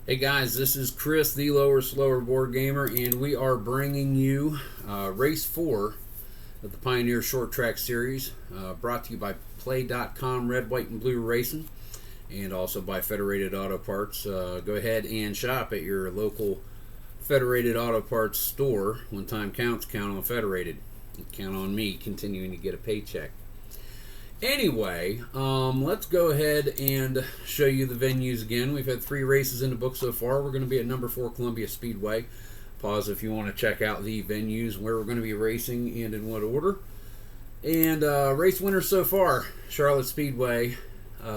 Hey guys, this is Chris, the Lower Slower Board Gamer, and we are bringing you Race 4 of the Pioneer Short Track Series, brought to you by Play.com, Red, White, and Blue Racing, and also by Federated Auto Parts. Go ahead and shop at your local Federated Auto Parts store. When time counts, count on Federated. Count on me continuing to get a paycheck. Anyway, let's go ahead and show you the venues again. We've had 3 races in the book so far. We're going to be at number 4 Columbia Speedway. Pause if you want to check out the venues where we're going to be racing and in what order. And race winners so far, Charlotte Speedway.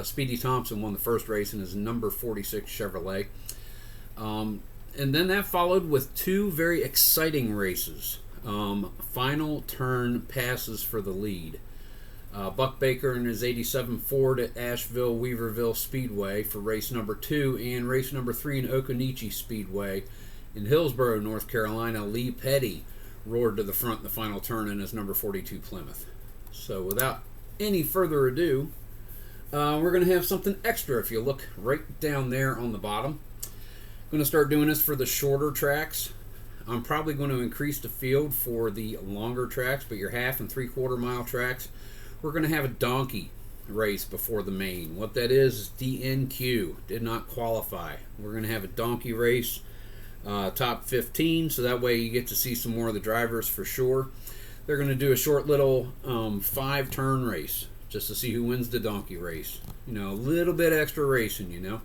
Speedy Thompson won the first race in his number 46 Chevrolet. And then that followed with 2 very exciting races. Final turn passes for the lead. Buck Baker in his 87 Ford at Asheville Weaverville Speedway for race number 2, and race number 3 in Occoneechee Speedway in Hillsborough, North Carolina. Lee Petty roared to the front in the final turn in his number 42 Plymouth. So without any further ado, we're going to have something extra. If you look right down there on the bottom, I'm going to start doing this for the shorter tracks. I'm probably going to increase the field for the longer tracks, but your half and 3/4 mile tracks, we're going to have a donkey race before the main. What that is DNQ, did not qualify. We're going to have a donkey race, top 15, so that way you get to see some more of the drivers for sure. They're going to do a short little 5-turn race just to see who wins the donkey race. You know, a little bit extra racing, you know.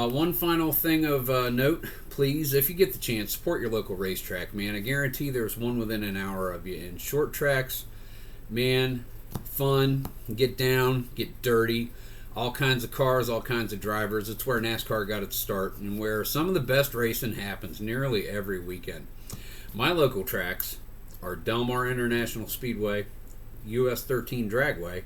One final thing of note, please, if you get the chance, support your local racetrack, man. I guarantee there's one within an hour of you. In short tracks, man, fun, get down, get dirty, all kinds of cars, all kinds of drivers. It's where NASCAR got its start and where some of the best racing happens nearly every weekend. My local tracks are Del Mar International Speedway, US 13 Dragway,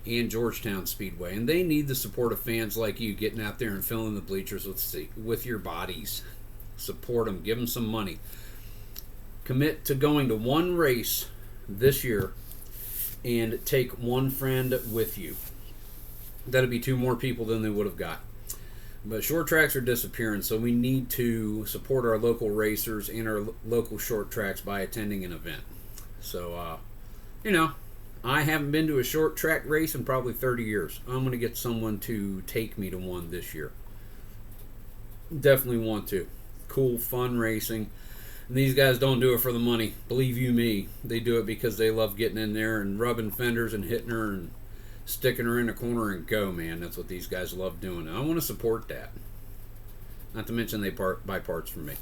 and Georgetown Speedway, and they need the support of fans like you getting out there and filling the bleachers with your bodies. Support them, give them some money. Commit to going to one race this year and take one friend with you. That'll be 2 more people than they would have got. But short tracks are disappearing, so we need to support our local racers and our local short tracks by attending an event. So, you know, I haven't been to a short track race in probably 30 years. I'm going to get someone to take me to one this year. Definitely want to. Cool, fun racing. And these guys don't do it for the money. Believe you me, they do it because they love getting in there and rubbing fenders and hitting her and sticking her in the corner and go, man. That's what these guys love doing. And I want to support that. Not to mention they buy parts from me.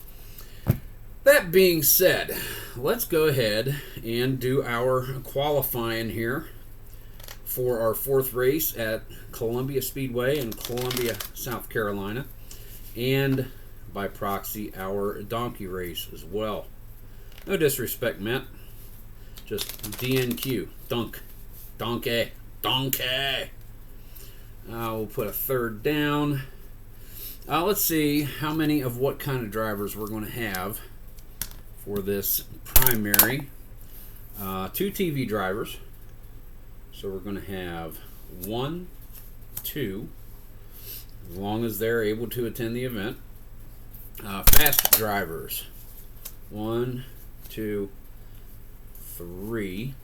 That being said, let's go ahead and do our qualifying here for our 4th race at Columbia Speedway in Columbia, South Carolina. And by proxy, our donkey race as well. No disrespect meant. Just DNQ. DoNQey. We'll put a 3rd down. Let's see how many of what kind of drivers we're going to have for this primary. 2 TV drivers. So we're going to have 1, 2, as long as they're able to attend the event. Fast drivers, 1, 2, 3.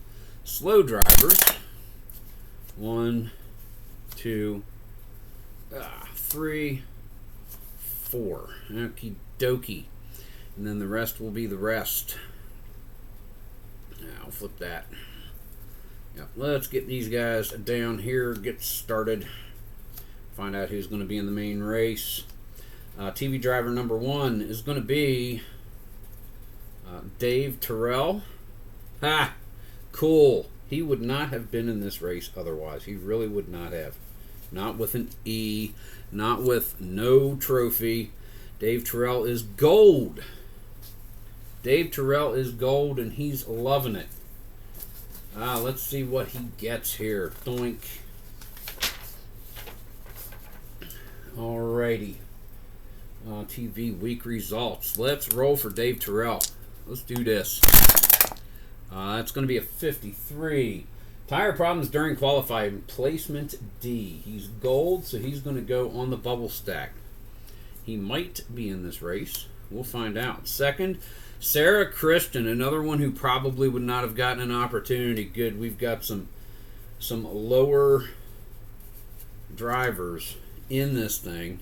Slow drivers, 1, 2, 3, 4. Okie dokie. And then the rest will be the rest. I'll flip that. Yep. Let's get these guys down here, get started, find out who's going to be in the main race. TV driver number 1 is going to be Dave Terrell. Ha! Cool. He would not have been in this race otherwise. He really would not have. Not with an E. Not with no trophy. Dave Terrell is gold. Dave Terrell is gold, and he's loving it. Let's see what he gets here. Doink. Alrighty. TV week results. Let's roll for Dave Terrell. Let's do this. That's going to be a 53. Tire problems during qualifying. Placement D. He's gold, so he's going to go on the bubble stack. He might be in this race. We'll find out. Second, Sarah Christian, another one who probably would not have gotten an opportunity. Good, we've got some lower drivers in this thing.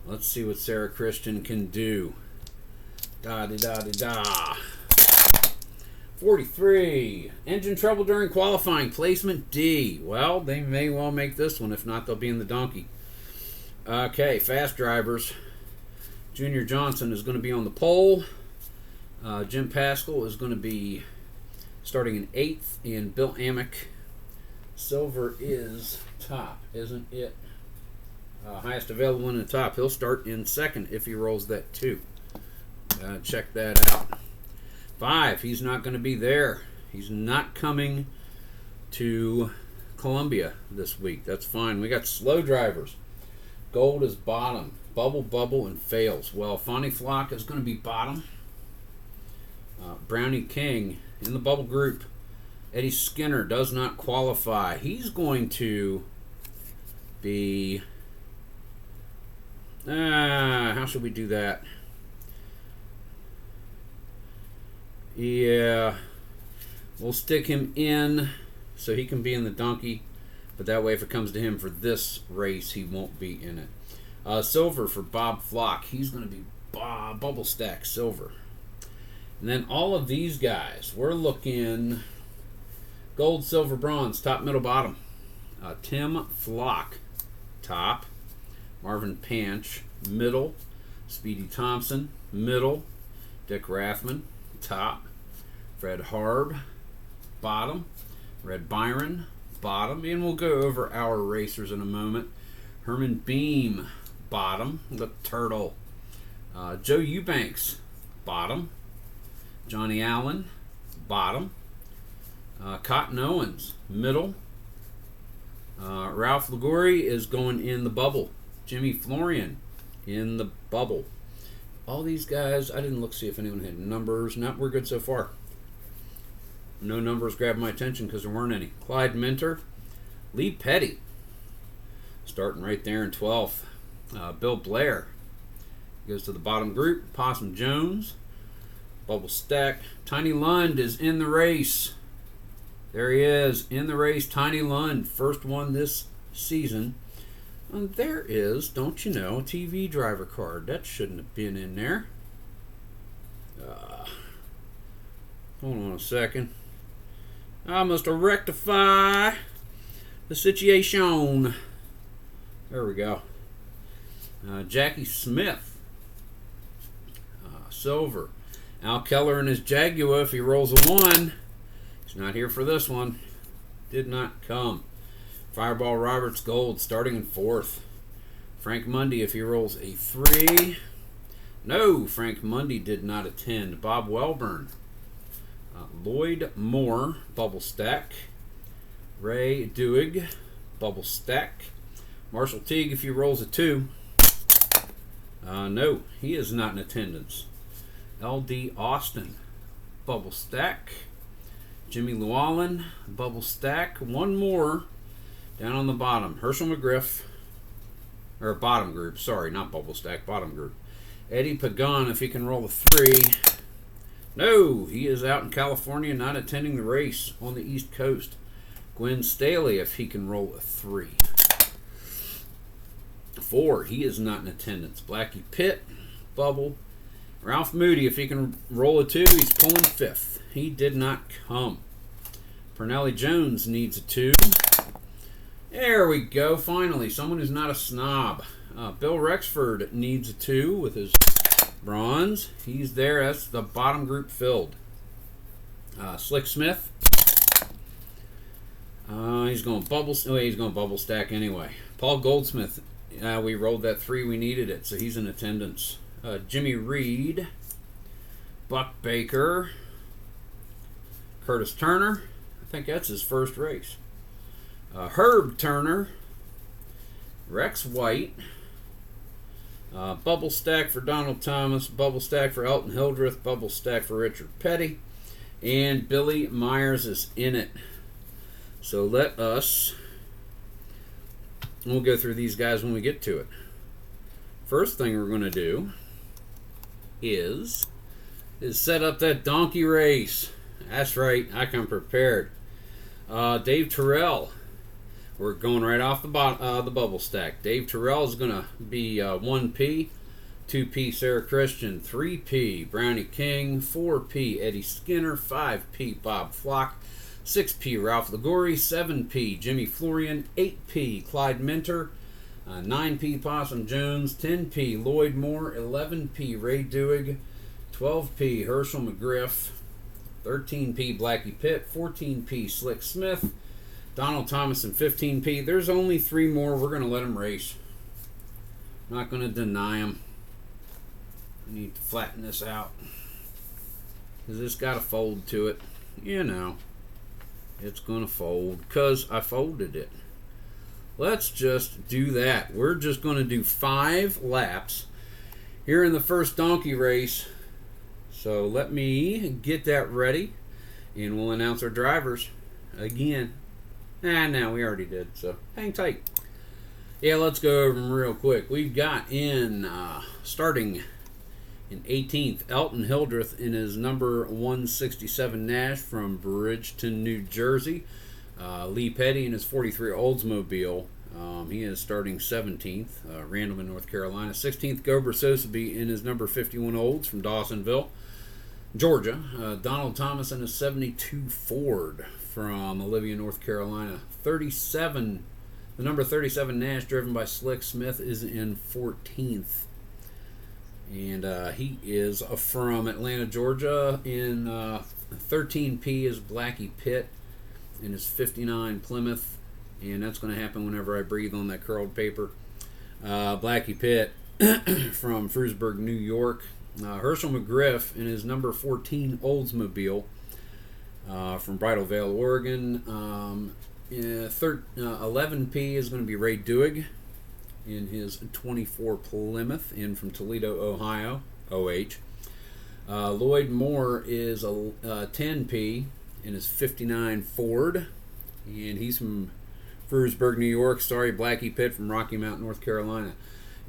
Let's see what Sarah Christian can do. Da-da-da-da-da. 43. Engine trouble during qualifying. Placement D. Well, they may well make this one. If not, they'll be in the DoNQey. Okay, fast drivers. Junior Johnson is going to be on the pole. Jim Pascal is going to be starting in 8th. And Bill Amick. Silver is top, isn't it? Highest available in the top. He'll start in 2nd if he rolls that 2. Check that out. 5, he's not going to be there. He's not coming to Columbia this week. That's fine. We got slow drivers. Gold is bottom. Bubble, and fails. Well, Fonny Flock is going to be bottom. Brownie King in the bubble group. Eddie Skinner does not qualify. He's going to be... how should we do that? Yeah, we'll stick him in so he can be in the DoNQey, but that way if it comes to him for this race, he won't be in it. Silver for Bob Flock. He's going to be bubble stack silver. And then all of these guys, we're looking gold, silver, bronze, top, middle, bottom. Tim Flock, top. Marvin Panch, middle. Speedy Thompson, middle. Dick Rathman, top. Fred Harb, bottom. Red Byron, bottom. And we'll go over our racers in a moment. Herman Beam, bottom. The turtle. Joe Eubanks, bottom. Johnny Allen, bottom. Cotton Owens, middle. Ralph Liguri is going in the bubble. Jimmy Florian in the bubble. All these guys, I didn't look to see if anyone had numbers. No, we're good so far. No numbers grabbed my attention because there weren't any. Clyde Minter. Lee Petty. Starting right there in 12th. Bill Blair goes to the bottom group. Possum Jones. Bubble stack. Tiny Lund is in the race. There he is in the race. Tiny Lund. First one this season. And there is, don't you know, a TV driver card. That shouldn't have been in there. Hold on a second. I must rectify the situation. There we go. Jackie Smith. Silver. Al Keller and his Jaguar, if he rolls a 1. He's not here for this one. Did not come. Fireball Roberts Gold starting in 4th. Frank Mundy if he rolls a 3. No, Frank Mundy did not attend. Bob Welburn. Lloyd Moore, bubble stack. Ray Duig, bubble stack. Marshall Teague if he rolls a 2. No, he is not in attendance. L.D. Austin, bubble stack. Jimmy Llewellyn, bubble stack. One more. Down on the bottom, Herschel McGriff, or bottom group, sorry, not bubble stack, bottom group. Eddie Pagan, if he can roll a 3. No, he is out in California, not attending the race on the East Coast. Gwen Staley, if he can roll a 3. 4, he is not in attendance. Blackie Pitt, bubble. Ralph Moody, if he can roll a 2, he's pulling 5th. He did not come. Pernelli Jones needs a 2. There we go, finally. Someone who's not a snob. Bill Rexford needs a 2 with his bronze. He's there. That's the bottom group filled. Slick Smith. He's going bubble. Oh, he's going bubble stack anyway. Paul Goldsmith. We rolled that 3. We needed it, so he's in attendance. Jimmy Reed. Buck Baker. Curtis Turner. I think that's his first race. Herb Turner, Rex White, bubble stack for Donald Thomas, bubble stack for Elton Hildreth, bubble stack for Richard Petty, and Billy Myers is in it. So let us, we'll go through these guys when we get to it. First thing we're going to do is set up that donkey race. That's right, I come prepared. Dave Terrell. We're going right off the bubble stack. Dave Terrell is going to be 1P, 2P Sarah Christian, 3P Brownie King, 4P Eddie Skinner, 5P Bob Flock, 6P Ralph Ligori, 7P Jimmy Florian, 8P Clyde Minter, 9P Possum Jones, 10P Lloyd Moore, 11P Ray Dewig, 12P Herschel McGriff, 13P Blackie Pitt, 14P Slick Smith, Donald Thomas, and 15P. There's only 3 more. We're going to let them race. Not going to deny them. I need to flatten this out, because it's got a fold to it. You know, it's going to fold because I folded it. Let's just do that. We're just going to do 5 laps here in the first donkey race. So let me get that ready, and we'll announce our drivers again. No, we already did, so hang tight. Yeah, let's go over them real quick. We've got in, starting in 18th, Elton Hildreth in his number 167 Nash from Bridgeton, New Jersey. Lee Petty in his 43 Oldsmobile. He is starting 17th, Randleman, North Carolina. 16th, Gober Sosaby in his number 51 Olds from Dawsonville, Georgia. Donald Thomas in his 72 Ford from Olivia, North Carolina. The number 37 Nash driven by Slick Smith is in 14th. And he is from Atlanta, Georgia. In 13P is Blackie Pitt in his 59 Plymouth, and that's going to happen whenever I breathe on that curled paper. Blackie Pitt from Frewsburg, New York. Herschel McGriff in his number 14 Oldsmobile from Bridal Veil, Oregon. 11P is going to be Ray Dewig in his 24 Plymouth, in from Toledo, Ohio, OH. Lloyd Moore is a 10P in his 59 Ford, and he's from Frewsburg, New York. Sorry, Blackie Pitt from Rocky Mount, North Carolina.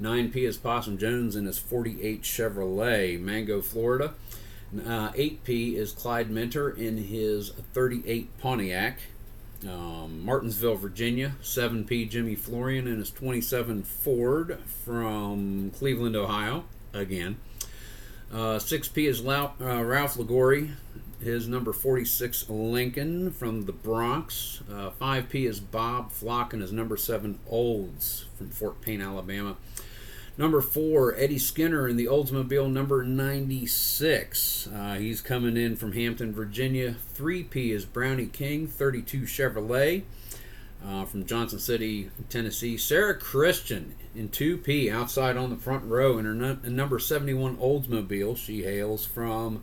9P is Possum Jones in his 48 Chevrolet, Mango, Florida. 8P is Clyde Minter in his 38 Pontiac, Martinsville, Virginia. 7P Jimmy Florian in his 27 Ford from Cleveland, Ohio, again. 6P is Ralph Ligori, his number 46 Lincoln from the Bronx. 5P is Bob Flock and his number 7 Olds from Fort Payne, Alabama. Number 4, Eddie Skinner in the Oldsmobile number 96. He's coming in from Hampton, Virginia. 3P is Brownie King, 32 Chevrolet from Johnson City, Tennessee. Sarah Christian in 2P, outside on the front row in her number 71 Oldsmobile. She hails from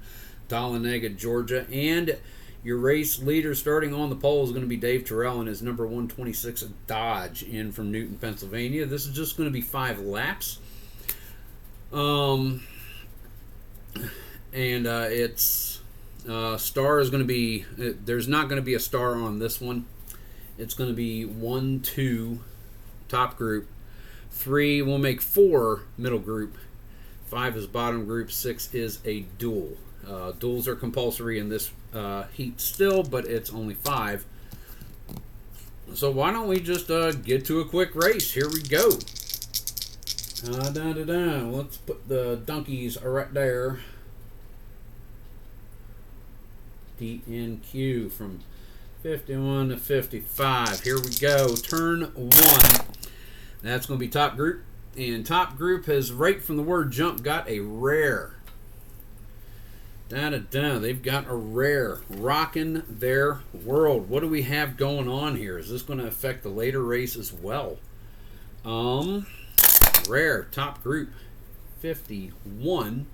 Dahlonega, Georgia. And your race leader starting on the pole is going to be Dave Terrell in his number 126 Dodge in from Newton, Pennsylvania. This is just going to be 5 laps. It's star is going to be, there's not going to be a star on this one. It's going to be 1, 2 top group, 3 we'll make 4 middle group, 5 is bottom group, 6 is a duel. Duels are compulsory in this heat still, but it's only 5. So why don't we just get to a quick race? Here we go. Let's put the donkeys right there. DNQ from 51 to 55. Here we go. Turn 1. That's going to be top group. And top group has, right from the word jump, got a rare. They've got a rare. Rocking their world. What do we have going on here? Is this going to affect the later race as well? Rare. Top group. 51.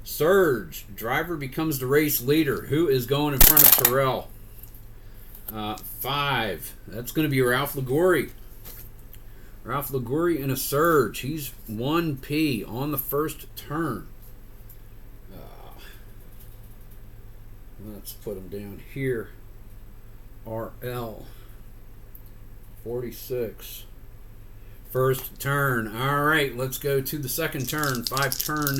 Surge. Driver becomes the race leader. Who is going in front of Terrell? 5. That's going to be Ralph Ligori. Ralph Ligori in a surge. He's 1P on the first turn. Let's put him down here. RL 46 first turn. All right, let's go to the second turn. 5-turn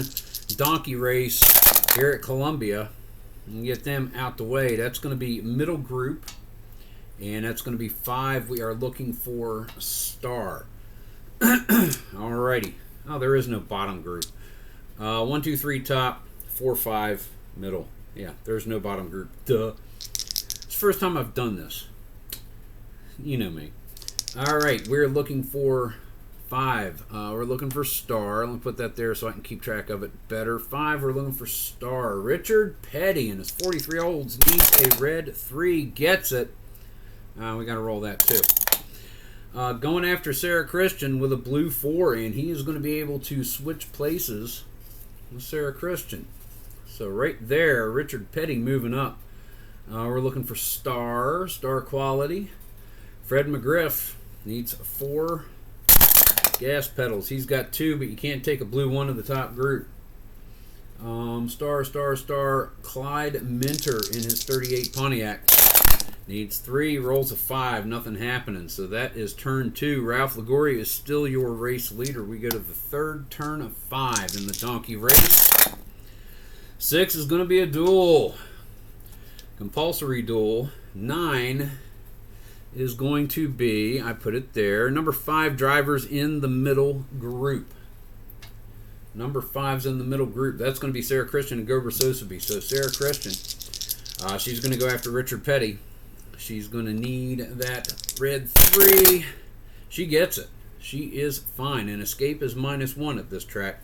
DoNQey race here at Columbia. And get them out the way. That's going to be middle group, and that's going to be 5. We are looking for star. All righty. Oh, there is no bottom group. 1, 2, 3 top, 4, 5 middle. Yeah, there's no bottom group. Duh. It's the first time I've done this. You know me. All right, we're looking for 5. We're looking for star. Let me put that there so I can keep track of it better. 5, we're looking for star. Richard Petty and his 43 olds needs a red 3. Gets it. We got to roll that too. Going after Sarah Christian with a blue 4, and he is going to be able to switch places with Sarah Christian. So right there, Richard Petty moving up. We're looking for star quality. Fred McGriff needs 4 gas pedals. He's got 2, but you can't take a blue 1 to the top group. Star. Clyde Minter in his 38 Pontiac. Needs 3, rolls a 5, nothing happening. So that is turn 2. Ralph Liguori is still your race leader. We go to the third turn of 5 in the DoNQey race. 6 is going to be a duel. Compulsory duel. 9 is going to be, I put it there, number 5 drivers in the middle group. Number 5's in the middle group. That's going to be Sarah Christian and Gober Sosaby. So Sarah Christian, she's going to go after Richard Petty. She's going to need that red 3. She gets it. She is fine. And escape is -1 at this track.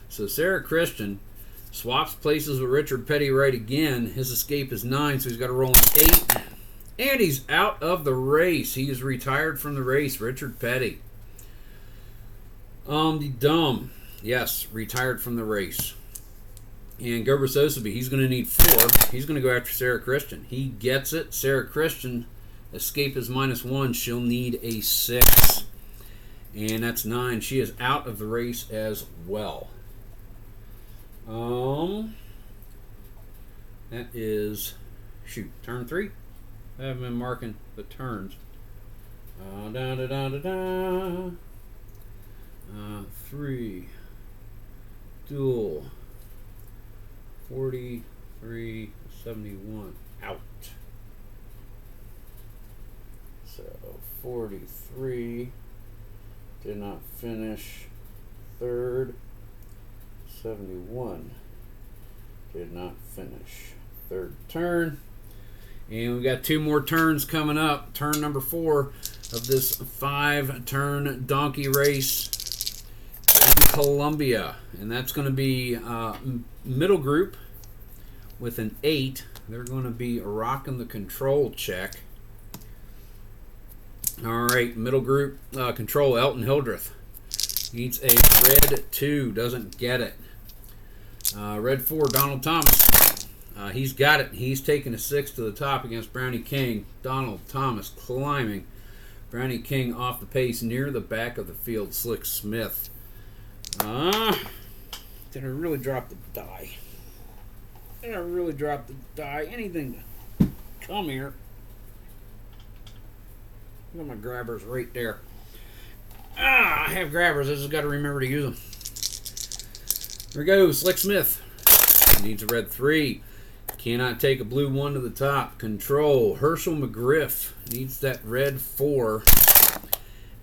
So Sarah Christian swaps places with Richard Petty right again. His escape is 9, so he's got to roll an 8. And he's out of the race. He is retired from the race, Richard Petty. Yes, retired from the race. And Gober Sosaby, he's going to need 4. He's going to go after Sarah Christian. He gets it. Sarah Christian, escape is -1. She'll need a 6. And that's 9. She is out of the race as well. That is, turn 3. I haven't been marking the turns. 3. Duel. 43.71 out. So 43 did not finish. Third. 71 did not finish. Third turn. And we've got 2 more turns coming up. Turn number 4 of this 5-turn DoNQey race in Columbia. And that's going to be middle group with an 8. They're going to be rocking the control check. All right, middle group control, Elton Hildreth. Needs a red 2, doesn't get it. Red 4, Donald Thomas. He's got it. He's taking a 6 to the top against Brownie King. Donald Thomas climbing. Brownie King off the pace near the back of the field. Slick Smith. Did I really drop the die? Did I really drop the die? Anything to come here. I got my grabbers right there. I have grabbers. I just got to remember to use them. There we go. Slick Smith needs a red 3. Cannot take a blue 1 to the top. Control. Herschel McGriff needs that red 4.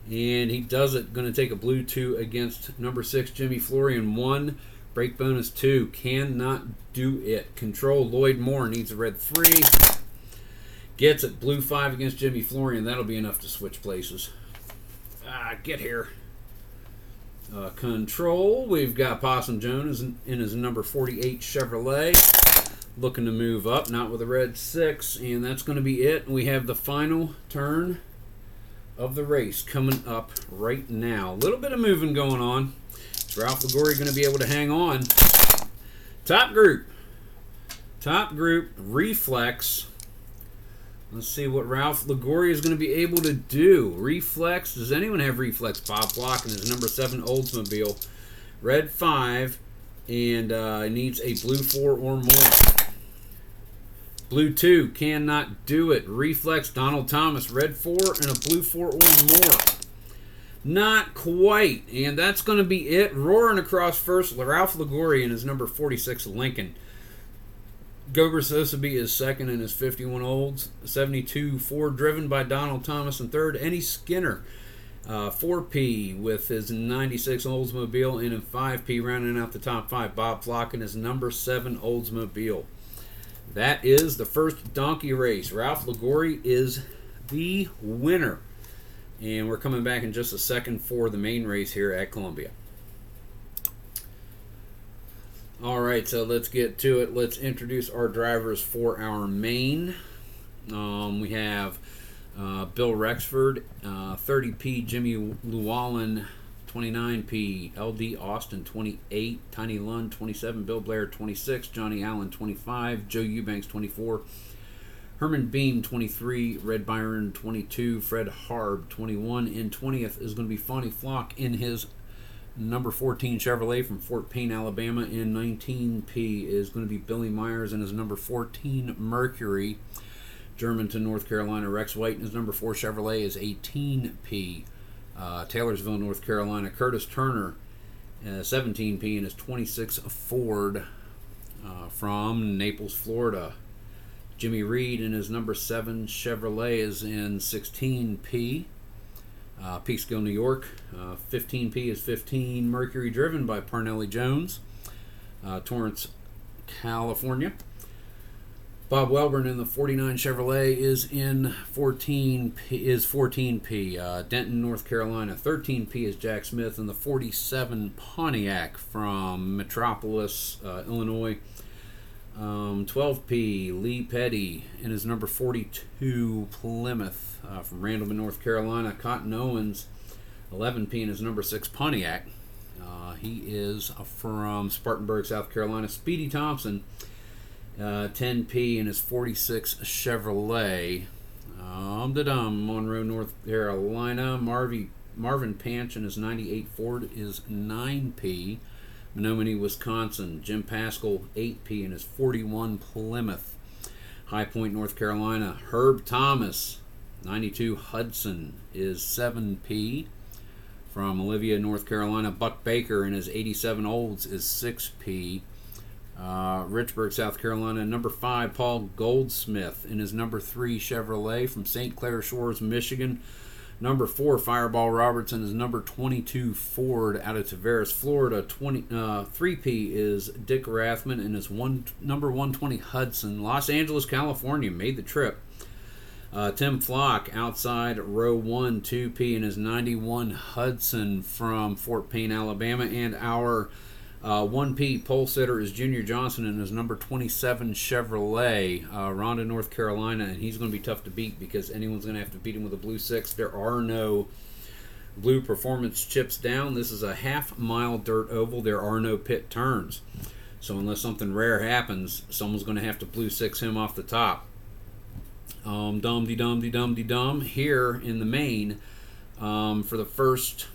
And he does it. Going to take a blue 2 against number 6, Jimmy Florian. 1. Break bonus 2. Cannot do it. Control. Lloyd Moore needs a red 3. Gets it. Blue 5 against Jimmy Florian. That'll be enough to switch places. Get here. Control. We've got Possum Jones in his number 48 Chevrolet. Looking to move up, not with a red 6. And that's going to be it. We have the final turn of the race coming up right now. A little bit of moving going on. Is Ralph Liguori going to be able to hang on? Top group. Top group, Reflex. Let's see what Ralph Liguori is going to be able to do. Reflex. Does anyone have Reflex? Bob Block in his number 7 Oldsmobile. Red 5. And needs a blue 4 or more. Blue 2. Cannot do it. Reflex. Donald Thomas. Red 4 and a blue 4 or more. Not quite. And that's going to be it. Roaring across first, Ralph Ligori in his number 46 Lincoln. Gobert Sotheby is second in his 51 Olds. 72 Ford, driven by Donald Thomas in third. Eddie Skinner, 4P with his 96 Oldsmobile. And in 5P, rounding out the top 5, Bob Flock in his number 7 Oldsmobile. That is the first DoNQey race. Ralph Ligori is the winner. And we're coming back in just a second for the main race here at Columbia. All right, so let's get to it. Let's introduce our drivers for our main. We have Bill Rexford, 30P, Jimmy Llewellyn, 29P, LD Austin, 28, Tiny Lund, 27, Bill Blair, 26, Johnny Allen, 25, Joe Eubanks, 24, Herman Beam, 23, Red Byron, 22, Fred Harb, 21. In 20th is going to be Fonny Flock in his number 14 Chevrolet from Fort Payne, Alabama. In 19P is going to be Billy Myers in his number 14 Mercury. Germantown, North Carolina, Rex White in his number 4 Chevrolet is 18P. Taylorsville, North Carolina, Curtis Turner, 17P in his 26 Ford. From Naples, Florida, Jimmy Reed in his number 7 Chevrolet is in 16P. Peekskill, New York, 15P is 15 Mercury, driven by Parnelli Jones. Torrance, California. Bob Welburn in the 49 Chevrolet is in 14P. Denton, North Carolina, 13P is Jack Smith in the 47 Pontiac from Metropolis, Illinois. 12P, Lee Petty in his number 42 Plymouth from Randleman, North Carolina. Cotton Owens, 11P in his number 6 Pontiac. He is from Spartanburg, South Carolina. Speedy Thompson, 10P in his 46 Chevrolet. Monroe, North Carolina. Marvin Panch in his 98 Ford is 9P. Menominee, Wisconsin. Jim Pascal, 8P in his 41 Plymouth. High Point, North Carolina. Herb Thomas, 92 Hudson, is 7P. From Olivia, North Carolina. Buck Baker in his 87 Olds is 6P. Richburg, South Carolina. Number 5, Paul Goldsmith in his number 3 Chevrolet from St. Clair Shores, Michigan. Number 4, Fireball Robertson is number 22 Ford out of Tavares, Florida. 3P is Dick Rathman in his number 120 Hudson, Los Angeles, California. Made the trip. Tim Flock outside row 1, 2P in his 91 Hudson from Fort Payne, Alabama. And our 1P pole sitter is Junior Johnson in his number 27 Chevrolet, Ronda, North Carolina, and he's going to be tough to beat because anyone's going to have to beat him with a blue 6. There are no blue performance chips down. This is a half-mile dirt oval. There are no pit turns. So unless something rare happens, someone's going to have to blue 6 him off the top. Dum-de-dum-de-dum-de-dum. Here in the main, for the first...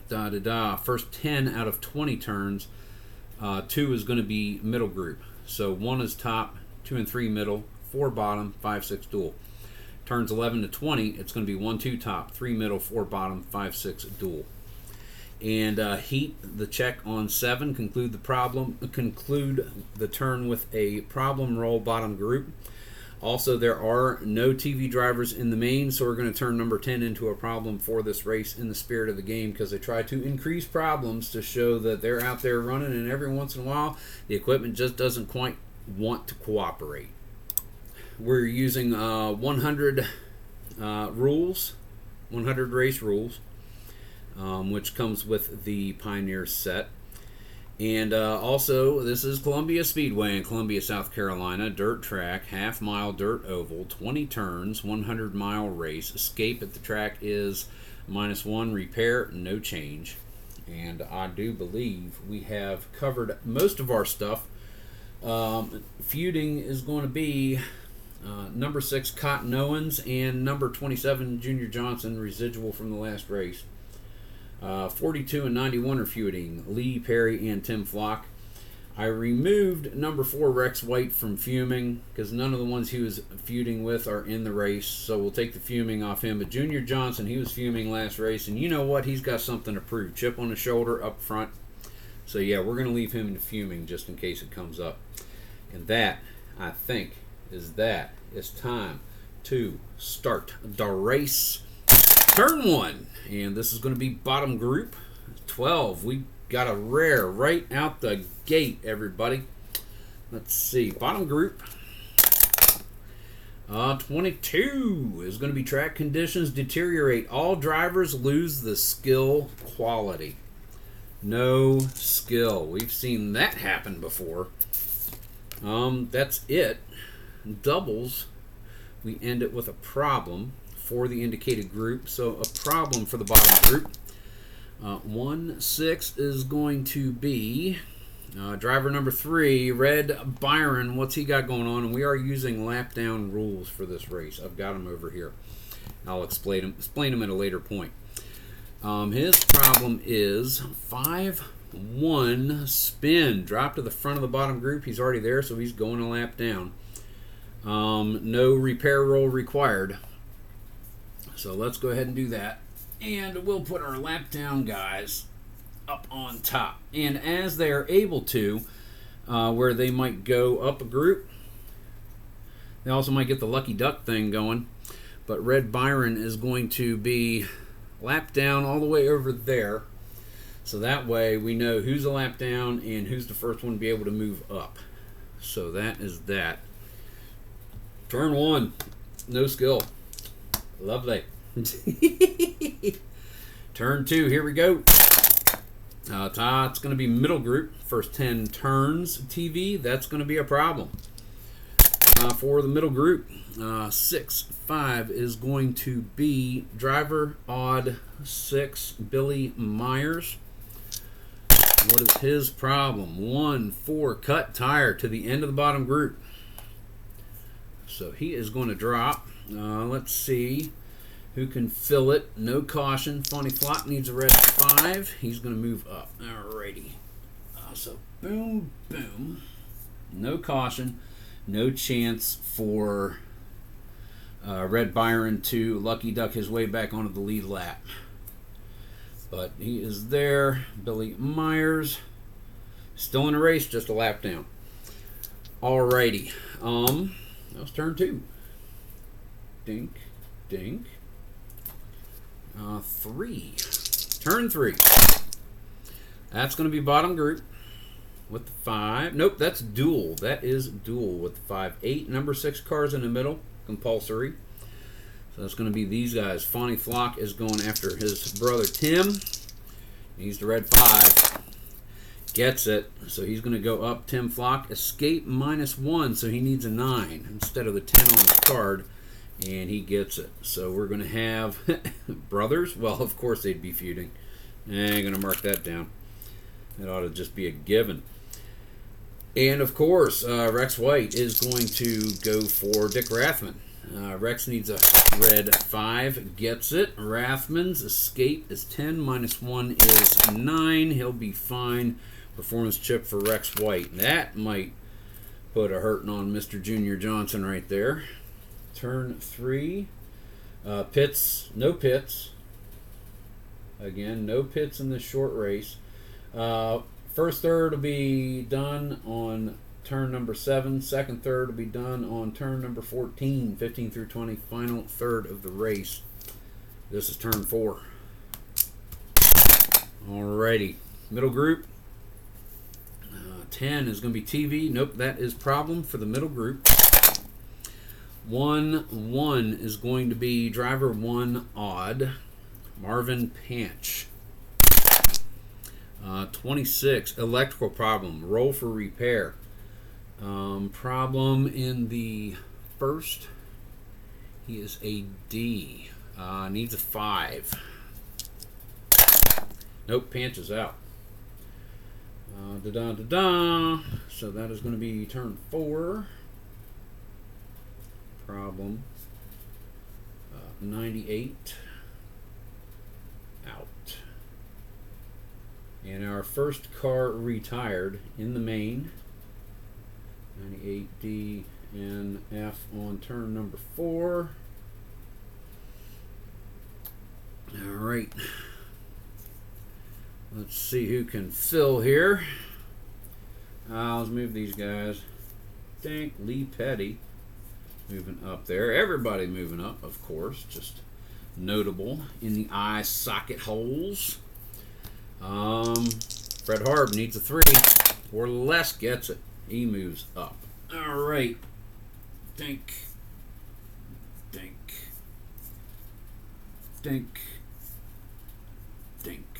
first 10 out of 20 turns, 2 is going to be middle group. So 1 is top, 2 and 3 middle, 4 bottom, 5, 6 dual. Turns 11 to 20, it's going to be 1, 2 top, 3 middle, 4 bottom, 5, 6 dual. And heat the check on 7. Conclude the turn with a problem roll bottom group. Also, there are no TV drivers in the main, so we're going to turn number 10 into a problem for this race in the spirit of the game because they try to increase problems to show that they're out there running, and every once in a while, the equipment just doesn't quite want to cooperate. We're using 100 rules, 100 race rules, which comes with the Pioneer set. And also, this is Columbia Speedway in Columbia, South Carolina. Dirt track, half-mile dirt oval, 20 turns, 100-mile race. Escape at the track is -1. Repair, no change. And I do believe we have covered most of our stuff. Feuding is going to be number 6, Cotton Owens, and number 27, Junior Johnson, residual from the last race. 42 and 91 are feuding, Lee, Perry, and Tim Flock. I removed number 4 Rex White from fuming because none of the ones he was feuding with are in the race. So we'll take the fuming off him. But Junior Johnson, he was fuming last race. And you know what? He's got something to prove. Chip on the shoulder up front. So yeah, we're going to leave him in the fuming just in case it comes up. And that, I think, is that. It's time to start the race. Turn 1. And this is going to be bottom group 12. We got a rare right out the gate, everybody. Let's see. Bottom group 22 is going to be track conditions deteriorate. All drivers lose the skill quality. No skill. We've seen that happen before. That's it. Doubles, we end it with a problem for the indicated group. So a problem for the bottom group. 1-6 is going to be driver number 3, Red Byron. What's he got going on? And we are using lap down rules for this race. I've got them over here. I'll explain them at a later point. His problem is 5-1 spin. Drop to the front of the bottom group. He's already there, so he's going a lap down. No repair roll required. So let's go ahead and do that. And we'll put our lap down guys up on top. And as they are able to, where they might go up a group, they also might get the lucky duck thing going. But Red Byron is going to be lap down all the way over there. So that way we know who's a lap down and who's the first one to be able to move up. So that is that. Turn 1. No skill. Lovely. Turn 2, here we go. It's going to be middle group. First 10 turns TV, that's going to be a problem. For the middle group, 6-5 is going to be driver odd 6, Billy Myers. What is his problem? 1-4 cut tire to the end of the bottom group. So he is going to drop. Let's see who can fill it. No caution. Funny Flock needs a red 5. He's going to move up. Alrighty. So boom, boom. No caution. No chance for Red Byron to lucky duck his way back onto the lead lap. But he is there. Billy Myers still in the race, just a lap down. Alrighty. That was turn 2. Dink, dink. 3. Turn 3. That's going to be bottom group with the 5. Nope, that's dual. That is dual with the 5. 8, number 6 cars in the middle, compulsory. So that's going to be these guys. Funny Flock is going after his brother Tim. He's the red 5. Gets it. So he's going to go up. Tim Flock, escape -1. So he needs a 9 instead of the 10 on his card. And he gets it. So we're going to have brothers. Well, of course they'd be feuding. I'm going to mark that down. That ought to just be a given. And of course, Rex White is going to go for Dick Rathman. Rex needs a red 5, gets it. Rathman's escape is 10, -1 is 9. He'll be fine. Performance chip for Rex White. That might put a hurting on Mr. Junior Johnson right there. Turn 3. Pits, no pits. Again, no pits in this short race. First third will be done on turn number 7. Second third will be done on turn number 14. 15 through 20, final third of the race. This is turn 4. Alrighty. Middle group. 10 is going to be TV. Nope, that is problem for the middle group. 1-1 is going to be driver 1 odd, Marvin Panch. 26, electrical problem, roll for repair. Problem in the first, he is a D, needs a 5. Nope, Panch is out. So that is going to be turn 4. Problem 98 out. And our first car retired in the main, 98 DNF on turn number 4. All right. Let's see who can fill here. Let's move these guys. Lee Petty moving up there. Everybody moving up, of course. Just notable in the eye socket holes. Fred Harb needs a 3 or less, gets it. He moves up. All right. Dink. Dink. Dink. Dink.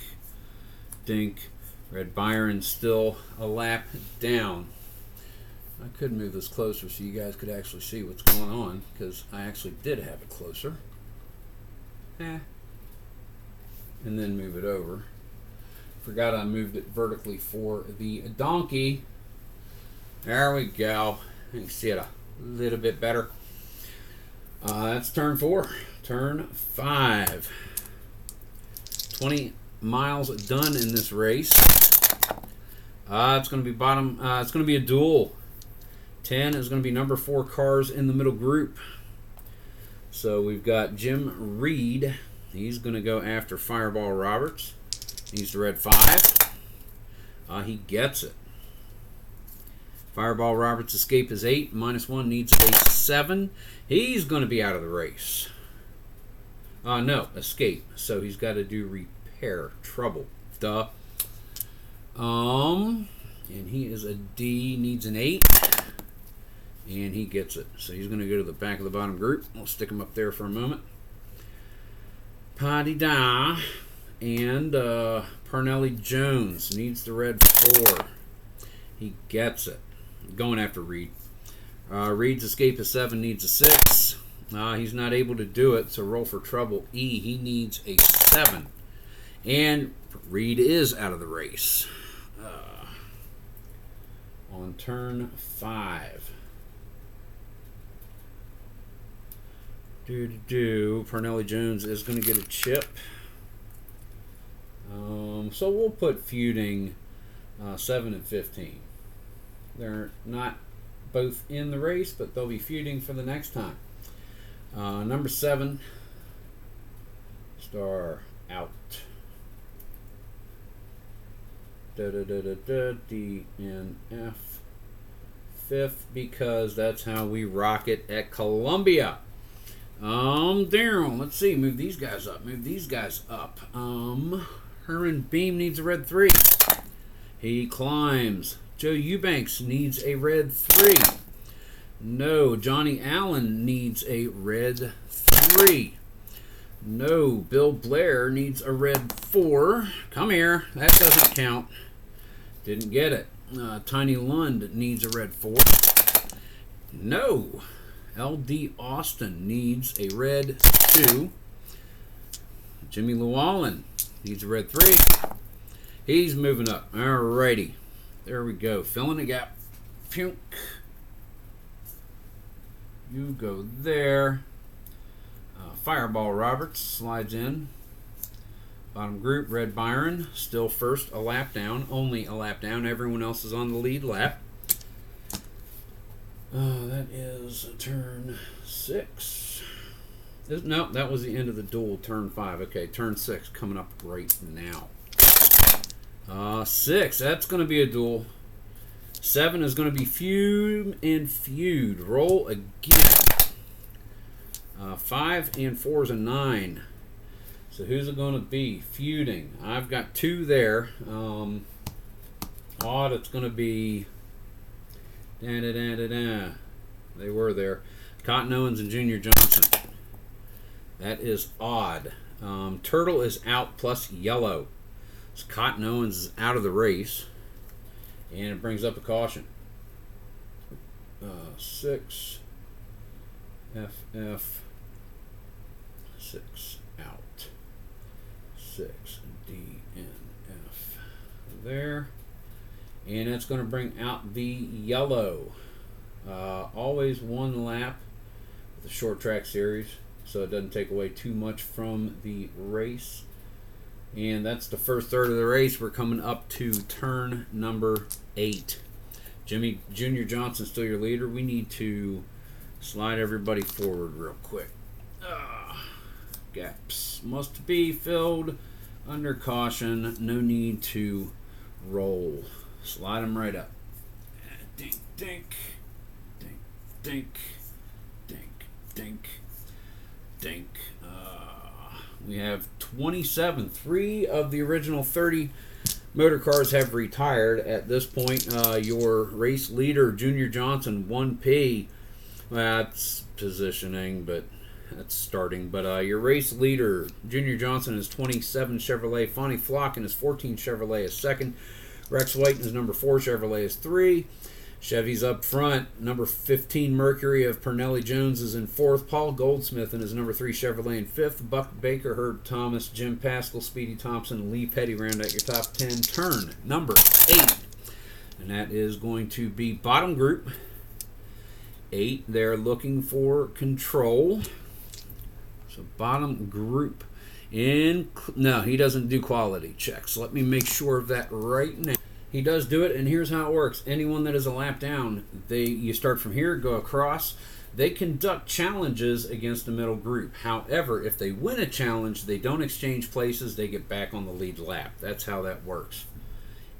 Dink. Red Byron still a lap down. I could move this closer so you guys could actually see what's going on, because I actually did have it closer. And then move it over. Forgot I moved it vertically for the DoNQey. There we go. You can see it a little bit better. That's turn 4. Turn 5. 20 miles done in this race. It's going to be bottom. It's going to be a duel. 10 is going to be number 4 cars in the middle group. So we've got Jim Reed. He's going to go after Fireball Roberts. He's the red 5. He gets it. Fireball Roberts' escape is 8. -1 needs a 7. He's going to be out of the race. No, escape. So he's got to do repair. Trouble. Duh. And he is a D. Needs an 8. And he gets it. So he's going to go to the back of the bottom group. We'll stick him up there for a moment. Paddy-da. And Parnelli Jones needs the red 4. He gets it. Going after Reed. Reed's escape is 7, needs a 6. He's not able to do it, so roll for trouble. E, he needs a 7. And Reed is out of the race. On turn 5. Parnelli Jones is going to get a chip. So we'll put feuding 7 and 15. They're not both in the race, but they'll be feuding for the next time. Number 7, star out. DNF. 5th, because that's how we rock it at Columbia. Darryl, let's see. Move these guys up. Move these guys up. Herman Beam needs a red 3. He climbs. Joe Eubanks needs a red 3. No. Johnny Allen needs a red 3. No. Bill Blair needs a red 4. Come here. That doesn't count. Didn't get it. Tiny Lund needs a red 4. No. L.D. Austin needs a red 2. Jimmy Llewellyn needs a red 3. He's moving up. Alrighty. There we go. Filling the gap. Punk. You go there. Fireball Roberts slides in. Bottom group, Red Byron, still first, a lap down. Only a lap down. Everyone else is on the lead lap. That is turn 6. No, that was the end of the duel, turn 5. Okay, turn 6 coming up right now. 6, that's going to be a duel. 7 is going to be feud and feud. Roll again. 5 and 4 is a 9. So who's it going to be? Feuding. I've got 2 there. Odd, it's going to be... They were there. Cotton Owens and Junior Johnson. That is odd. Turtle is out plus yellow. So Cotton Owens is out of the race. And it brings up a caution. 6. FF. 6 out. 6 DNF. There. And that's going to bring out the yellow. Always one lap with the short track series, so it doesn't take away too much from the race. And that's the first third of the race. We're coming up to turn number 8. Junior Johnson still your leader. We need to slide everybody forward real quick. Gaps must be filled under caution. No need to roll. Slide them right up. Dink, dink, dink, dink, dink, dink, dink. We have 27. 3 of the original 30 motor cars have retired at this point. Your race leader, Junior Johnson, 1P. That's positioning, but that's starting. But your race leader, Junior Johnson, is 27 Chevrolet. Fonnie Flocken is 14 Chevrolet is second. Rex White is number 4 Chevrolet is 3. Chevy's up front. Number 15 Mercury of Pernelli Jones is in 4th. Paul Goldsmith in his number 3 Chevrolet in 5th. Buck Baker, Herb Thomas, Jim Pascal, Speedy Thompson, Lee Petty round out your top 10. Turn number 8. And that is going to be bottom group 8. They're looking for control. So bottom group. No, he doesn't do quality checks. Let me make sure of that right now. He does do it, and here's how it works. Anyone that is a lap down, you start from here, go across. They conduct challenges against the middle group. However, if they win a challenge, they don't exchange places. They get back on the lead lap. That's how that works.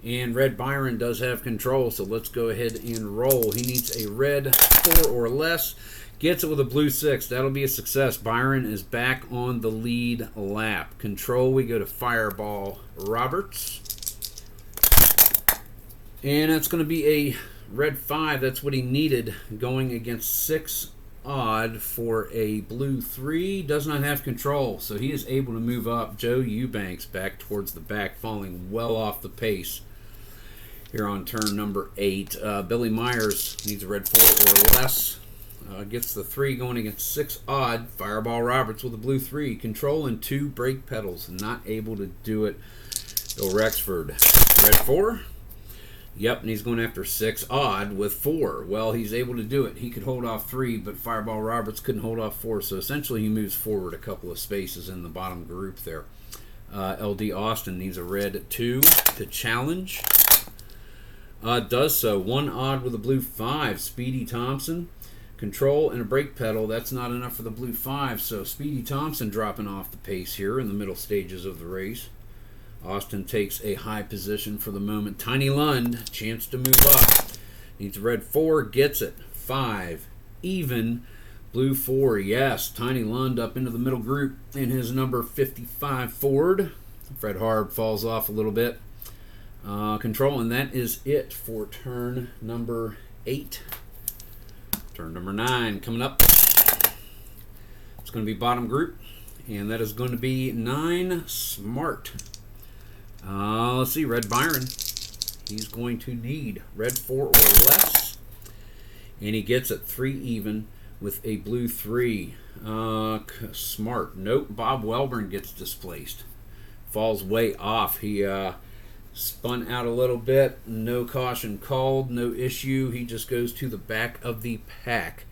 And Red Byron does have control, so let's go ahead and roll. He needs a red 4 or less. Gets it with a blue 6. That'll be a success. Byron is back on the lead lap. Control, we go to Fireball Roberts. And that's going to be a red 5. That's what he needed going against 6 odd for a blue 3. Does not have control, so he is able to move up. Joe Eubanks back towards the back, falling well off the pace here on turn number 8. Billy Myers needs a red 4 or less. Gets the 3 going against 6 odd. Fireball Roberts with a blue 3. Control and 2 brake pedals. Not able to do it. Bill Rexford. Red 4. Yep, and he's going after 6 odd with 4. Well, he's able to do it. He could hold off 3, but Fireball Roberts couldn't hold off 4. So essentially he moves forward a couple of spaces in the bottom group there. LD Austin needs a red 2 to challenge. Does so. 1 odd with a blue 5. Speedy Thompson. Control and a brake pedal. That's not enough for the blue 5. So Speedy Thompson dropping off the pace here in the middle stages of the race. Austin takes a high position for the moment. Tiny Lund, chance to move up. Needs a red 4, gets it. 5, even. Blue 4, yes. Tiny Lund up into the middle group in his number 55 Ford. Fred Harb falls off a little bit. Control, and that is it for turn number 8. Turn number 9 coming up. It's going to be bottom group, and that is going to be 9 Smart. Let's see, Red Byron. He's going to need red 4 or less. And he gets it 3 even with a blue 3. Smart. Nope, Bob Welburn gets displaced. Falls way off. He spun out a little bit. No caution called. No issue. He just goes to the back of the pack.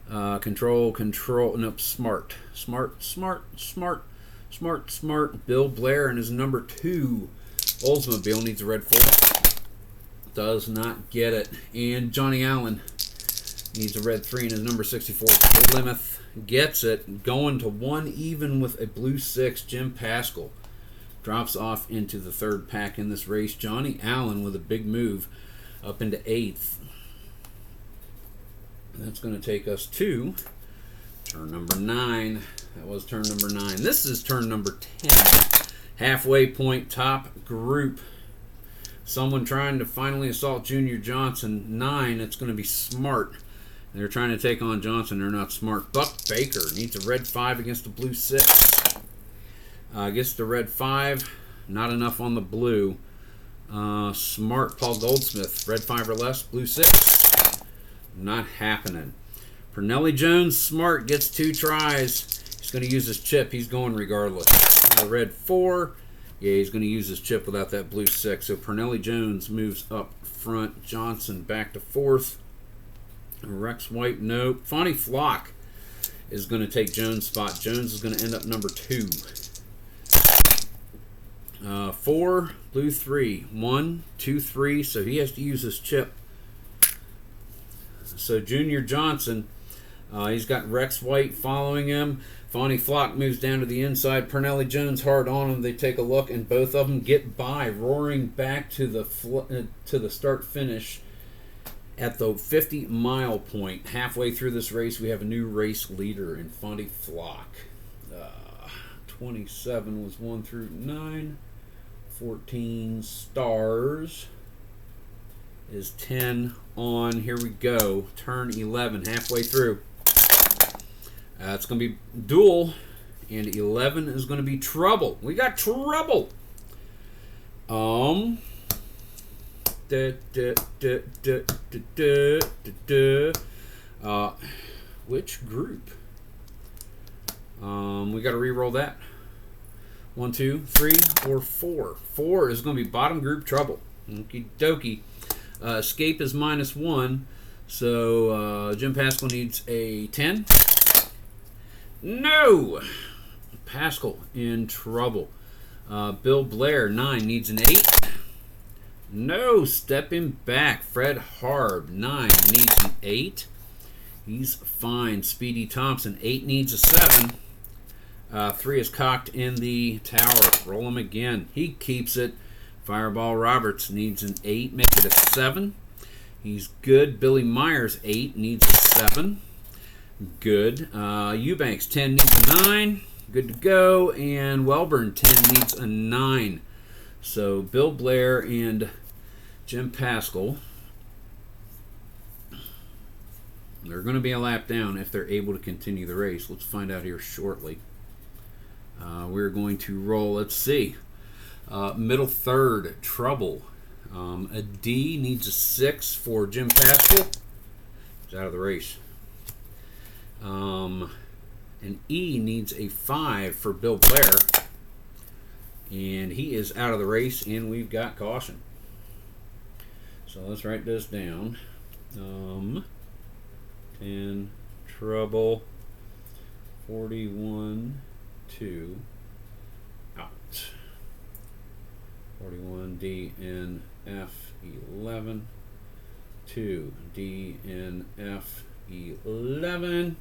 Control. Nope, Smart. Smart. Bill Blair in his number 2 Oldsmobile needs a red 4. Does not get it. And Johnny Allen needs a red 3 in his number 64 Plymouth. Gets it. Going to 1 even with a blue 6. Jim Pascal drops off into the 3rd pack in this race. Johnny Allen with a big move up into 8th. That's going to take us to turn number 9. That was turn number 9. This is turn number 10. Halfway point, top group. Someone trying to finally assault Junior Johnson. 9, it's going to be Smart. They're trying to take on Johnson. They're not smart. Buck Baker needs a red 5 against a blue 6. Gets the red 5. Not enough on the blue. Smart, Paul Goldsmith. Red 5 or less. Blue 6. Not happening. Pernelli Jones, Smart, gets 2 tries. He's going to use his chip. He's going regardless. Red 4. Yeah, he's going to use his chip without that blue 6. So Pernelli Jones moves up front. Johnson back to 4th. Rex White, nope. Fonnie Flock is going to take Jones' spot. Jones is going to end up number 2. 4, blue 3. 1, 2, 3. So he has to use his chip. So Junior Johnson, he's got Rex White following him. Fonny Flock moves down to the inside. Pernelli Jones hard on him. They take a look, and both of them get by, roaring back to the start finish at the 50-mile point. Halfway through this race, we have a new race leader in Fonny Flock. 27 was 1 through 9. 14 stars is 10 on. Here we go. Turn 11, halfway through. It's going to be duel, and 11 is going to be trouble. We got trouble. Which group? We got to re-roll that. 1, 2, 3, or 4. 4 is going to be bottom group trouble. Okie dokie. Escape is -1, so Jim Pascal needs a 10. No! Pascal in trouble. Bill Blair, 9, needs an 8. No, stepping back. Fred Harb, 9, needs an 8. He's fine. Speedy Thompson, 8, needs a 7. 3 is cocked in the tower. Roll him again. He keeps it. Fireball Roberts needs an 8. Make it a 7. He's good. Billy Myers, 8, needs a 7. Good. Eubanks, 10, needs a 9. Good to go. And Welburn, 10, needs a 9. So Bill Blair and Jim Pascal, they're going to be a lap down if they're able to continue the race. Let's find out here shortly. We're going to roll. Let's see. Middle third, trouble. A D needs a 6 for Jim Pascal. He's out of the race. An E needs a 5 for Bill Blair. And he is out of the race, and we've got caution. So let's write this down. 10, trouble, 41, 2, out. 41, D, N, F, 11, 2, D, N, F, 11.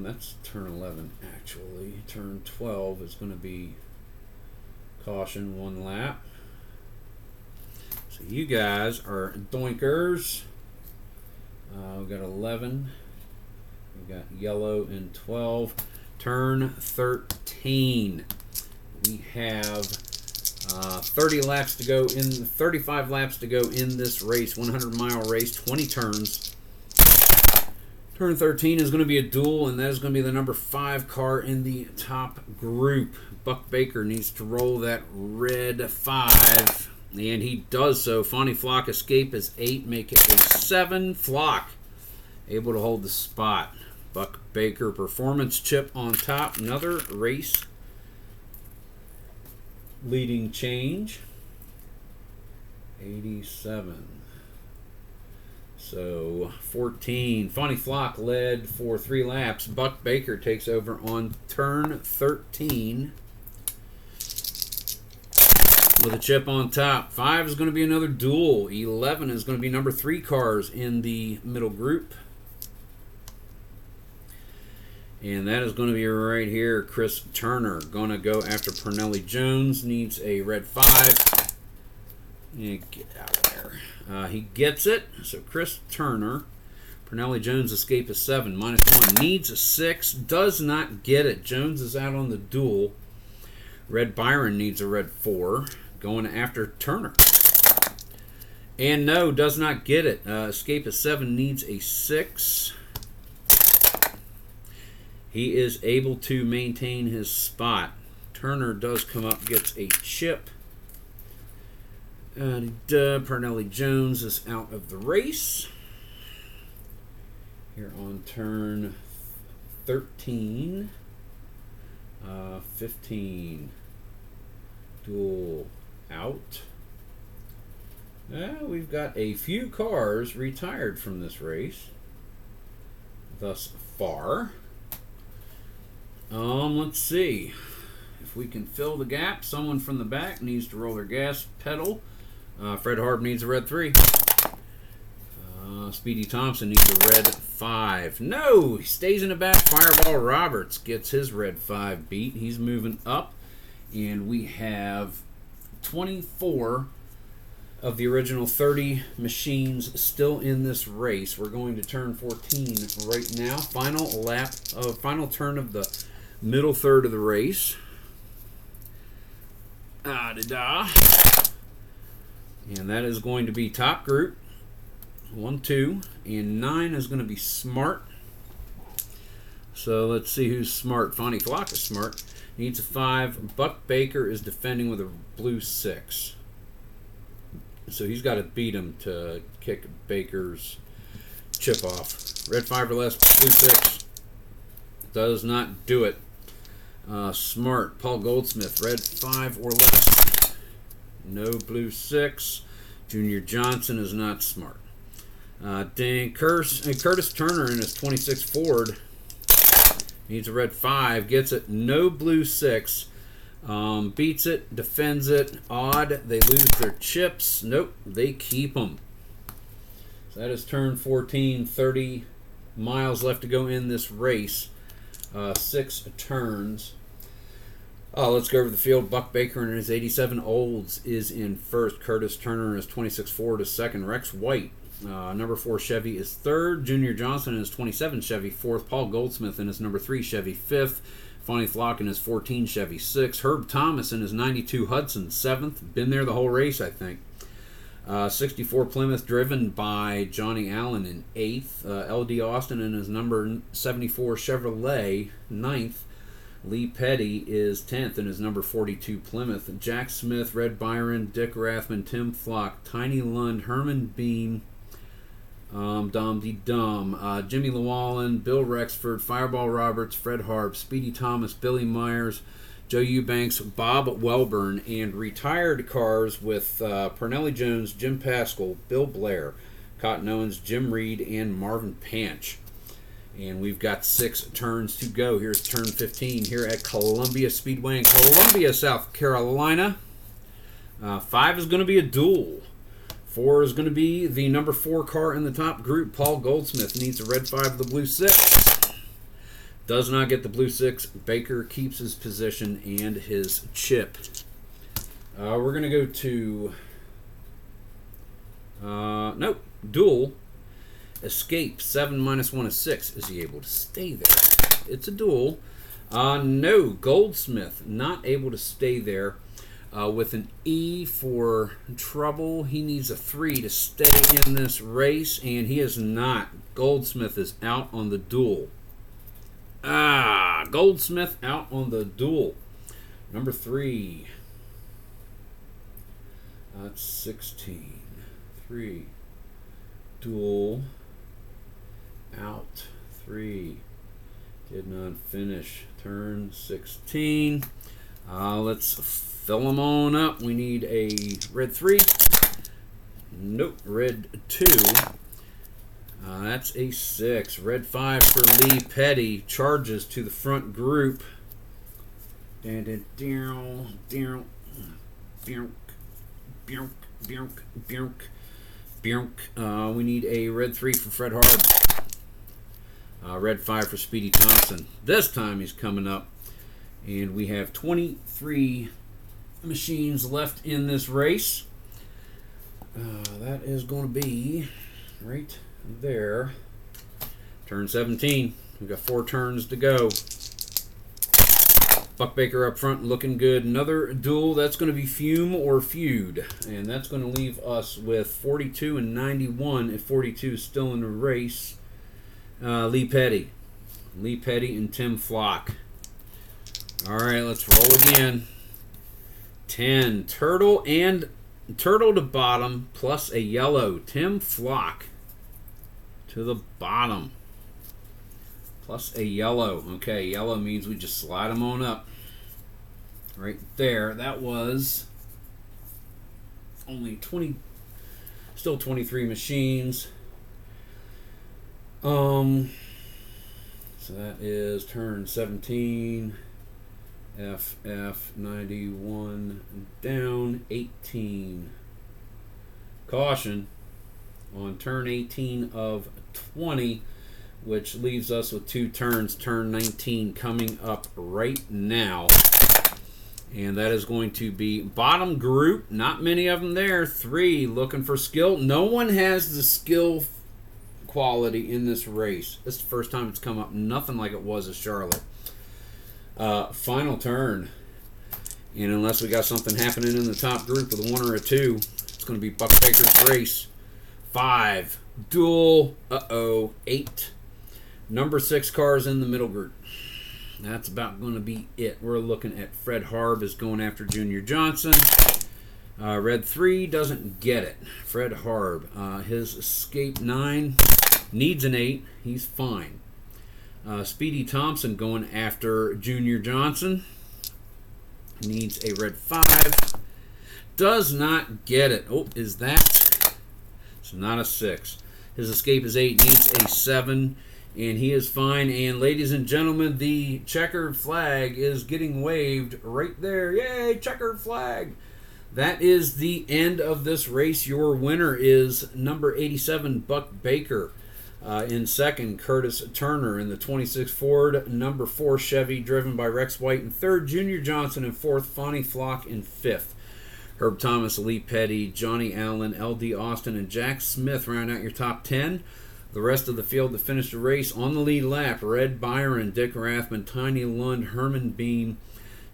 That's turn 11, actually. Turn 12 is going to be caution, 1 lap. So you guys are doinkers. We've got 11. We've got yellow in 12. Turn 13. We have 30 laps to go in, 35 laps to go in this race. 100-mile race, 20 turns. Turn 13 is going to be a duel, and that is going to be the number 5 car in the top group. Buck Baker needs to roll that red 5, and he does so. Fonny Flock escape is 8, make it a 7. Flock able to hold the spot. Buck Baker performance chip on top. Another race leading change. 87. So 14. Fonny Flock led for 3 laps. Buck Baker takes over on turn 13 with a chip on top. 5 is going to be another duel. 11 is going to be number 3 cars in the middle group. And that is going to be right here. Chris Turner going to go after Pernelli Jones. Needs a red 5. And get out of there. He gets it. So Chris Turner. Pernelli Jones escape is 7. -1. Needs a 6. Does not get it. Jones is out on the duel. Red Byron needs a red 4. Going after Turner. And no, does not get it. Escape is 7. Needs a 6. He is able to maintain his spot. Turner does come up, gets a chip. Pernelli Jones is out of the race. Here on turn 13. 15. Duel out. We've got a few cars retired from this race thus far. Let's see. If we can fill the gap, someone from the back needs to roll their gas pedal. Fred Harb needs a red 3. Speedy Thompson needs a red 5. No, he stays in the back. Fireball Roberts gets his red 5 beat. He's moving up. And we have 24 of the original 30 machines still in this race. We're going to turn 14 right now. Final turn of the middle third of the race. Ah-da-da. And that is going to be top group. 1, 2, and 9 is going to be smart. So let's see who's smart. Fonnie Flock is smart. Needs a 5. Buck Baker is defending with a blue 6. So he's got to beat him to kick Baker's chip off. Red 5 or less, blue 6. Does not do it. Smart. Paul Goldsmith, red 5 or less. No blue 6. Junior Johnson is not smart. Curtis Turner in his 26 Ford needs a red 5, gets it, no blue 6, beats it, defends it, odd, they lose their chips, nope, they keep them. So that is turn 14, 30 miles left to go in this race, 6 turns. Let's go over the field. Buck Baker in his 87 Olds is in first. Curtis Turner in his 26 Ford is second. Rex White, number 4 Chevy, is third. Junior Johnson in his 27 Chevy, fourth. Paul Goldsmith in his number 3 Chevy, fifth. Fonnie Flock in his 14 Chevy, sixth. Herb Thomas in his 92 Hudson, seventh. Been there the whole race, I think. 64 Plymouth, driven by Johnny Allen, in 8th. L.D. Austin in his number 74 Chevrolet, 9th. Lee Petty is 10th in his number 42 Plymouth. Jack Smith, Red Byron, Dick Rathman, Tim Flock, Tiny Lund, Herman Beam, Jimmy Llewellyn, Bill Rexford, Fireball Roberts, Fred Harp, Speedy Thomas, Billy Myers, Joe Eubanks, Bob Welburn, and retired cars with Pernelli Jones, Jim Pascal, Bill Blair, Cotton Owens, Jim Reed, and Marvin Panch. And we've got 6 turns to go. Here's turn 15 here at Columbia Speedway in Columbia, South Carolina. 5 is going to be a duel. 4 is going to be the number 4 car in the top group. Paul Goldsmith needs a red 5 with the blue 6. Does not get the blue 6. Baker keeps his position and his chip. We're going to go to... nope. Duel. Escape, 7 minus 1 is 6. Is he able to stay there? It's a duel. No, Goldsmith not able to stay there with an E for trouble. He needs a 3 to stay in this race, and he is not. Goldsmith is out on the duel. Goldsmith out on the duel. Number 3. That's 16. 3. Duel. Out. 3. Did not finish. Turn 16. Let's fill them on up. We need a red 3. Nope. Red 2. That's a 6. Red 5 for Lee Petty. Charges to the front group. We need a red 3 for Fred Hard. Red 5 for Speedy Thompson. This time he's coming up. And we have 23 machines left in this race. That is going to be right there. Turn 17. We've got 4 turns to go. Buck Baker up front looking good. Another duel. That's going to be Fume or Feud. And that's going to leave us with 42 and 91 if 42 is still in the race. Lee Petty. Lee Petty and Tim Flock. Alright, let's roll again. 10. Turtle to bottom plus a yellow. Tim Flock to the bottom. Plus a yellow. Okay, yellow means we just slide them on up. Right there. That was only 20, still 23 machines. So that is turn 17. FF91 down, 18. Caution on turn 18 of 20, which leaves us with 2 turns. Turn 19 coming up right now. And that is going to be bottom group. Not many of them there. 3 looking for skill. No one has the skill quality in this race. This is the first time it's come up. Nothing like it was at Charlotte. Final turn. And unless we got something happening in the top group with a 1 or a 2, it's going to be Buck Baker's race. 5. Dual. 8. Number 6 cars in the middle group. That's about going to be it. We're looking at Fred Harb is going after Junior Johnson. Red 3 doesn't get it. Fred Harb. His escape 9 needs an 8. He's fine. Speedy Thompson going after Junior Johnson. Needs a red 5. Does not get it. Oh, is that? It's not a 6. His escape is 8. Needs a 7. And he is fine. And ladies and gentlemen, the checkered flag is getting waved right there. Yay, checkered flag. That is the end of this race. Your winner is number 87, Buck Baker. In second, Curtis Turner. In the 26 Ford, number 4 Chevy, driven by Rex White. In third, Junior Johnson. In fourth, Fonnie Flock. In fifth, Herb Thomas, Lee Petty, Johnny Allen, L.D. Austin, and Jack Smith round out your top 10. The rest of the field to finish the race on the lead lap: Red Byron, Dick Rathman, Tiny Lund, Herman Bean,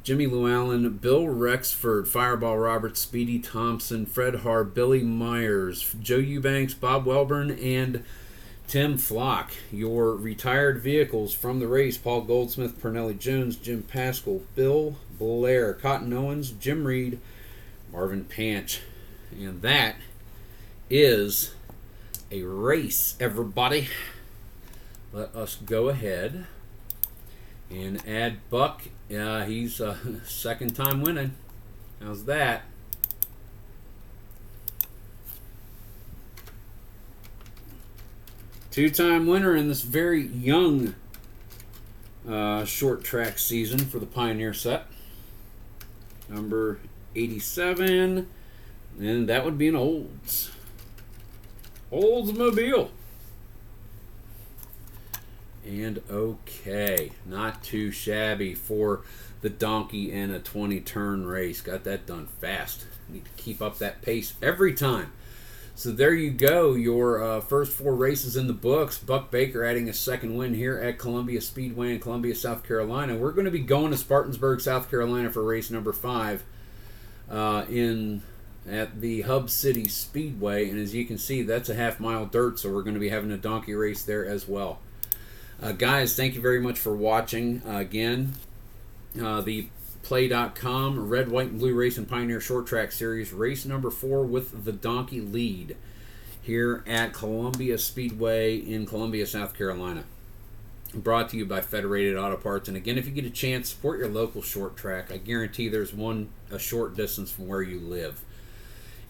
Jimmy Llewellyn, Bill Rexford, Fireball Roberts, Speedy Thompson, Fred Harb, Billy Myers, Joe Eubanks, Bob Welburn, and Tim Flock. Your retired vehicles from the race: Paul Goldsmith, Pernelli Jones, Jim Pascal, Bill Blair, Cotton Owens, Jim Reed, Marvin Panch. And that is a race, everybody. Let us go ahead and add Buck. He's second time winning. How's that? Two-time winner in this very young short track season for the Pioneer set. Number 87. And that would be an Olds. Oldsmobile. And okay, not too shabby for the DoNQey in a 20-turn race. Got that done fast. Need to keep up that pace every time. So there you go, your first 4 races in the books. Buck Baker adding a second win here at Columbia Speedway in Columbia, South Carolina. We're going to be going to Spartansburg, South Carolina for race number 5 at the Hub City Speedway. And as you can see, that's a half-mile dirt, so we're going to be having a DoNQey race there as well. Guys, thank you very much for watching. Again, the Play.com Red, White, and Blue Racing Pioneer Short Track Series, race number 4 with the DoNQey lead here at Columbia Speedway in Columbia, South Carolina. Brought to you by Federated Auto Parts. And again, if you get a chance, support your local short track. I guarantee there's one a short distance from where you live.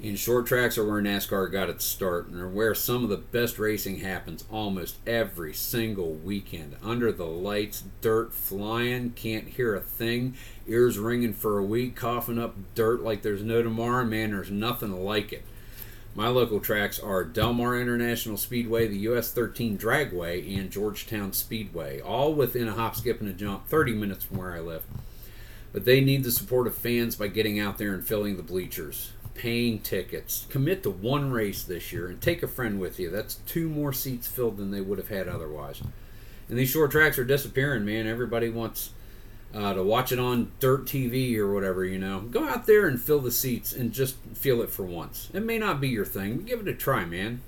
And short tracks are where NASCAR got its start, and are where some of the best racing happens almost every single weekend. Under the lights, dirt flying, can't hear a thing, ears ringing for a week, coughing up dirt like there's no tomorrow. Man, there's nothing like it. My local tracks are Del Mar International Speedway, the US 13 Dragway, and Georgetown Speedway, all within a hop, skip, and a jump, 30 minutes from where I live. But they need the support of fans by getting out there and filling the bleachers, paying tickets. Commit to one race this year and take a friend with you. That's 2 more seats filled than they would have had otherwise. And these short tracks are disappearing, man. Everybody wants to watch it on dirt TV or whatever, you know. Go out there and fill the seats and just feel it for once. It may not be your thing, but give it a try, man.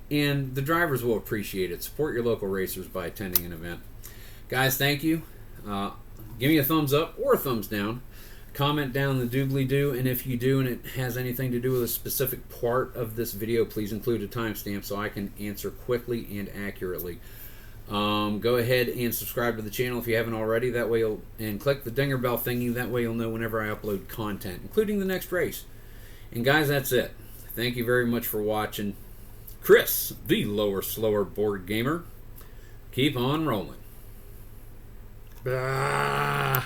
And the drivers will appreciate it. Support your local racers by attending an event. Guys, thank you. Give me a thumbs up or a thumbs down. Comment down the doobly-doo, and if you do and it has anything to do with a specific part of this video, please include a timestamp so I can answer quickly and accurately. Go ahead and subscribe to the channel if you haven't already. That way and click the dinger bell thingy. That way you'll know whenever I upload content, including the next race. And guys, that's it. Thank you very much for watching. Chris, the lower, slower board gamer. Keep on rolling. Blah.